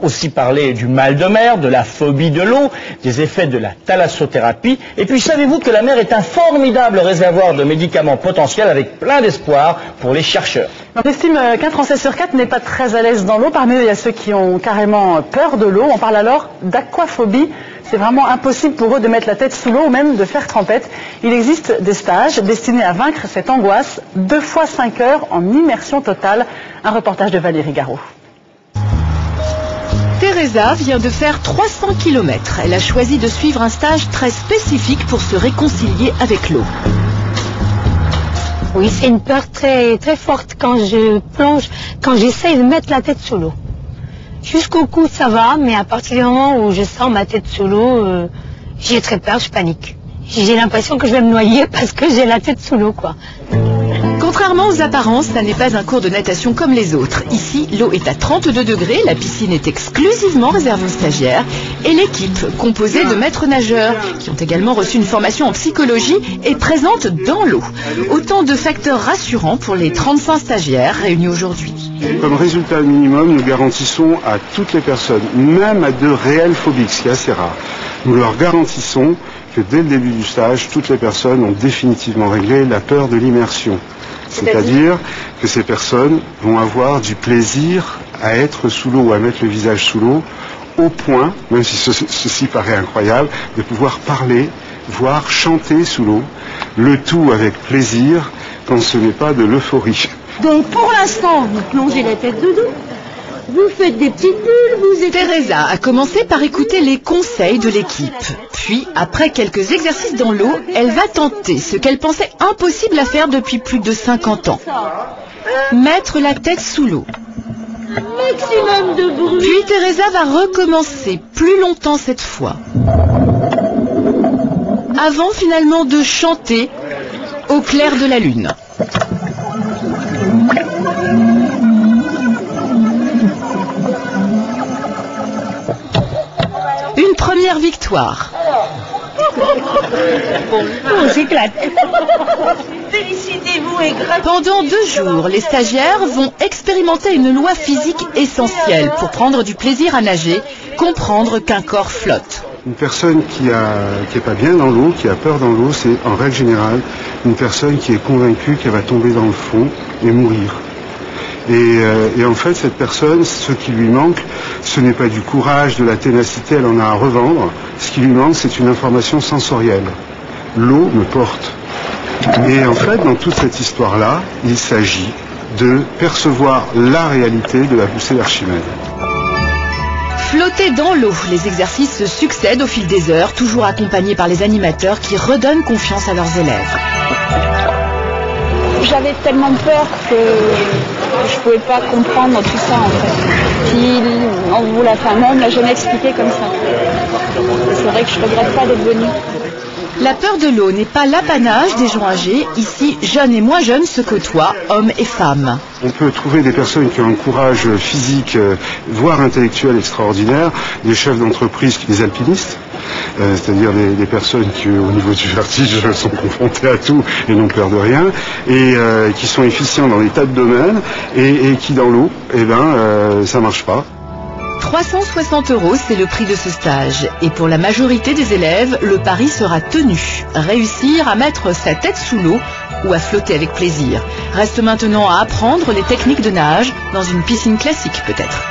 aussi parler du mal de mer, de la phobie de l'eau, des effets de la thalassothérapie. Et puis savez-vous que la mer est un formidable réservoir de médicaments potentiels avec plein d'espoir pour les chercheurs. On estime qu'un Français sur 4 n'est pas très à l'aise dans l'eau. Parmi eux, il y a ceux qui ont carrément peur de l'eau. On parle alors d'aquaphobie. C'est vraiment impossible pour eux de mettre la tête sous l'eau ou même de faire trempette. Il existe des stages destinés à vaincre cette angoisse. 2 fois 5 heures en immersion totale. Un reportage de Valérie Garot. Teresa vient de faire 300 km. Elle a choisi de suivre un stage très spécifique pour se réconcilier avec l'eau. Oui, c'est une peur très, très forte quand je plonge, quand j'essaye de mettre la tête sous l'eau. Jusqu'au cou, ça va, mais à partir du moment où je sens ma tête sous l'eau, j'ai très peur, je panique. J'ai l'impression que je vais me noyer parce que j'ai la tête sous l'eau, quoi. Contrairement aux apparences, ça n'est pas un cours de natation comme les autres. Ici, l'eau est à 32 degrés, la piscine est exclusivement réservée aux stagiaires et l'équipe, composée de maîtres nageurs, qui ont également reçu une formation en psychologie, est présente dans l'eau. Autant de facteurs rassurants pour les 35 stagiaires réunis aujourd'hui. Comme résultat minimum, nous garantissons à toutes les personnes, même à de réelles phobies, ce qui est assez rare, nous leur garantissons que dès le début du stage, toutes les personnes ont définitivement réglé la peur de l'immersion. C'est-à-dire que ces personnes vont avoir du plaisir à être sous l'eau ou à mettre le visage sous l'eau, au point, même si ceci paraît incroyable, de pouvoir parler, voire chanter sous l'eau, le tout avec plaisir, quand ce n'est pas de l'euphorie. Donc pour l'instant, vous plongez la tête dedans, vous faites des petites bulles, vous êtes... Teresa a commencé par écouter les conseils de l'équipe. Puis, après quelques exercices dans l'eau, elle va tenter ce qu'elle pensait impossible à faire depuis plus de 50 ans. Mettre la tête sous l'eau. Maximum de bruit. Puis Teresa va recommencer plus longtemps cette fois. Avant finalement de chanter au clair de la lune. Une première victoire. On s'éclate. Félicitez-vous et gratuit. Pendant 2 jours, les stagiaires vont expérimenter une loi physique essentielle pour prendre du plaisir à nager, comprendre qu'un corps flotte. Une personne qui est pas bien dans l'eau, qui a peur dans l'eau, c'est en règle générale une personne qui est convaincue qu'elle va tomber dans le fond et mourir. Et en fait, cette personne, ce qui lui manque, ce n'est pas du courage, de la ténacité, elle en a à revendre. Ce qui lui manque, c'est une information sensorielle. L'eau me porte. Et en fait, dans toute cette histoire-là, il s'agit de percevoir la réalité de la poussée d'Archimède. Flotter dans l'eau, les exercices se succèdent au fil des heures, toujours accompagnés par les animateurs qui redonnent confiance à leurs élèves. J'avais tellement peur que je pouvais pas comprendre tout ça en fait. Puis on vous l'a fait même, là je m'expliquais comme ça. C'est vrai que je regrette pas d'être venue. La peur de l'eau n'est pas l'apanage des gens âgés. Ici, jeunes et moins jeunes se côtoient, hommes et femmes. On peut trouver des personnes qui ont un courage physique, voire intellectuel extraordinaire, des chefs d'entreprise, des alpinistes, c'est-à-dire des personnes qui, au niveau du vertige, sont confrontées à tout et n'ont peur de rien, et qui sont efficients dans des tas de domaines, et qui dans l'eau, ça marche pas. 360 €, c'est le prix de ce stage. Et pour la majorité des élèves, le pari sera tenu. Réussir à mettre sa tête sous l'eau ou à flotter avec plaisir. Reste maintenant à apprendre les techniques de nage dans une piscine classique peut-être.